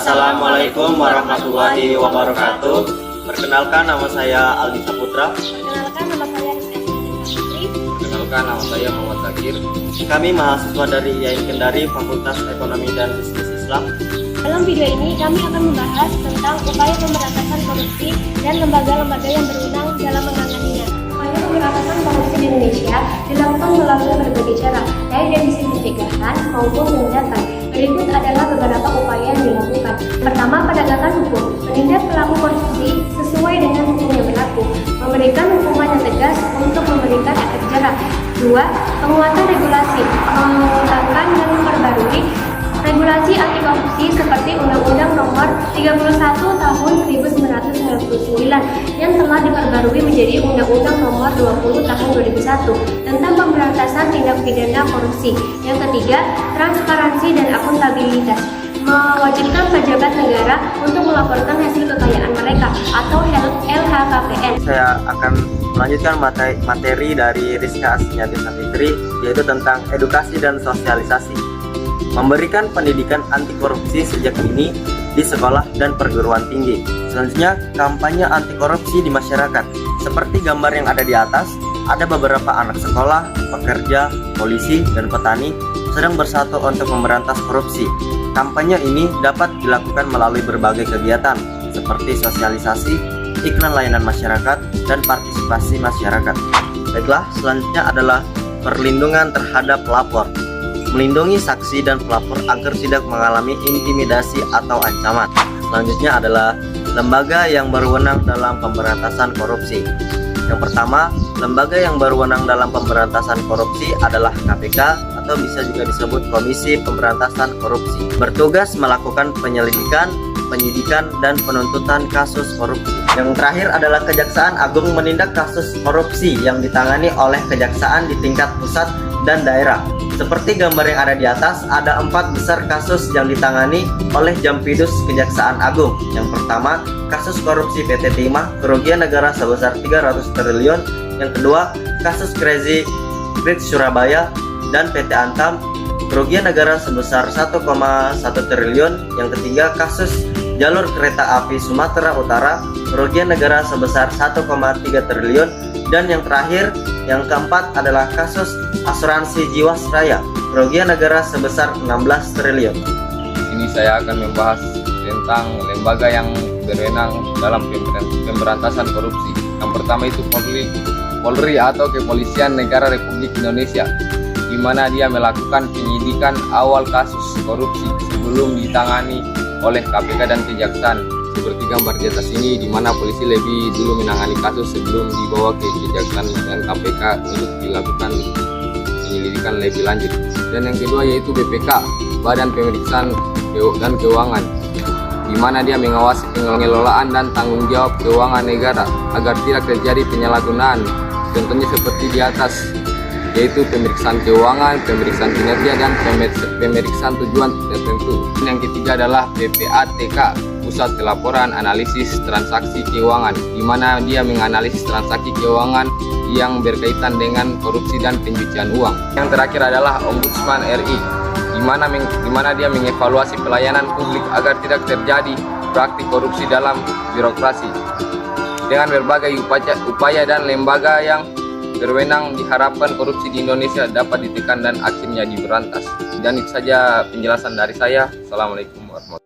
Assalamualaikum warahmatullahi wabarakatuh. Perkenalkan, nama saya Aldi Saputra. Perkenalkan, nama saya Rizky Putri. Perkenalkan, nama saya Muhammad Zakir. Kami mahasiswa dari IAIN Kendari, Fakultas Ekonomi dan Bisnis Islam. Dalam video ini kami akan membahas tentang upaya pemberantasan korupsi dan lembaga-lembaga yang berwenang dalam menanganinya. Upaya pemberantasan korupsi di Indonesia dilakukan melalui berbagai cara, baik dari sisi pencegahan maupun penindakan. Berikut adalah beberapa upaya yang dilakukan. Pertama, penegakan hukum. Menindak pelaku korupsi sesuai dengan hukum yang berlaku. Memberikan hukuman yang tegas untuk memberikan efek jerah. 2. Penguatan regulasi. Mengembangkan dan memperbarui regulasi anti korupsi seperti Undang-Undang Nomor 31 Tahun 1999 yang telah diperbarui menjadi Undang-Undang Nomor 20 Tahun 2001 tentang pemberantasan tindak pidana korupsi. Yang ketiga, transparansi dan akuntabilitas. Mewajibkan pejabat negara untuk melaporkan hasil kekayaan mereka atau LHKPN. Saya akan melanjutkan materi dari Rizka Asyinyati Safitri, yaitu tentang edukasi dan sosialisasi. Memberikan pendidikan anti korupsi sejak dini di sekolah dan perguruan tinggi. Selanjutnya, kampanye anti korupsi di masyarakat. Seperti gambar yang ada di atas, ada beberapa anak sekolah, pekerja, polisi, dan petani sedang bersatu untuk memberantas korupsi. Kampanye ini dapat dilakukan melalui berbagai kegiatan seperti sosialisasi, iklan layanan masyarakat, dan partisipasi masyarakat. Baiklah, selanjutnya adalah perlindungan terhadap pelapor. Melindungi saksi dan pelapor agar tidak mengalami intimidasi atau ancaman. Selanjutnya adalah lembaga yang berwenang dalam pemberantasan korupsi. Yang pertama, lembaga yang berwenang dalam pemberantasan korupsi adalah KPK atau bisa juga disebut Komisi Pemberantasan Korupsi. Bertugas melakukan penyelidikan, penyidikan, dan penuntutan kasus korupsi. Yang terakhir adalah Kejaksaan Agung menindak kasus korupsi yang ditangani oleh kejaksaan di tingkat pusat dan daerah. Seperti gambar yang ada di atas, ada 4 besar kasus yang ditangani oleh Jampidus Kejaksaan Agung. Yang pertama, kasus korupsi PT Timah, kerugian negara sebesar 300 triliun. Yang kedua, kasus Crazy Rich Surabaya dan PT Antam, kerugian negara sebesar 1,1 triliun. Yang ketiga, kasus jalur kereta api Sumatera Utara, kerugian negara sebesar 1,3 triliun. Dan yang terakhir, yang keempat adalah kasus asuransi Jiwasraya, kerugian negara sebesar 16 triliun. Ini saya akan membahas tentang lembaga yang berwenang dalam pemberantasan korupsi. Yang pertama itu Polri atau Kepolisian Negara Republik Indonesia, di mana dia melakukan penyidikan awal kasus korupsi sebelum ditangani oleh KPK dan Kejaksaan. Seperti gambar di atas ini, di mana polisi lebih dulu menangani kasus sebelum dibawa ke Kejaksaan dan KPK untuk dilakukan penyelidikan lebih lanjut. Dan yang kedua yaitu BPK, Badan Pemeriksaan dan Keuangan, di mana dia mengawasi pengelolaan dan tanggung jawab keuangan negara agar tidak terjadi penyalahgunaan. Contohnya seperti di atas, yaitu pemeriksaan keuangan, pemeriksaan kinerja, dan pemeriksaan tujuan tertentu. Yang ketiga adalah PPATK, Pusat Pelaporan Analisis Transaksi Keuangan, di mana dia menganalisis transaksi keuangan yang berkaitan dengan korupsi dan pencucian uang. Yang terakhir adalah Ombudsman RI, di mana dia mengevaluasi pelayanan publik agar tidak terjadi praktik korupsi dalam birokrasi. Dengan berbagai upaya dan lembaga yang berwenang, diharapkan korupsi di Indonesia dapat ditekan dan akhirnya diberantas. Dan itu saja penjelasan dari saya. Assalamualaikum warahmatullahi wabarakatuh.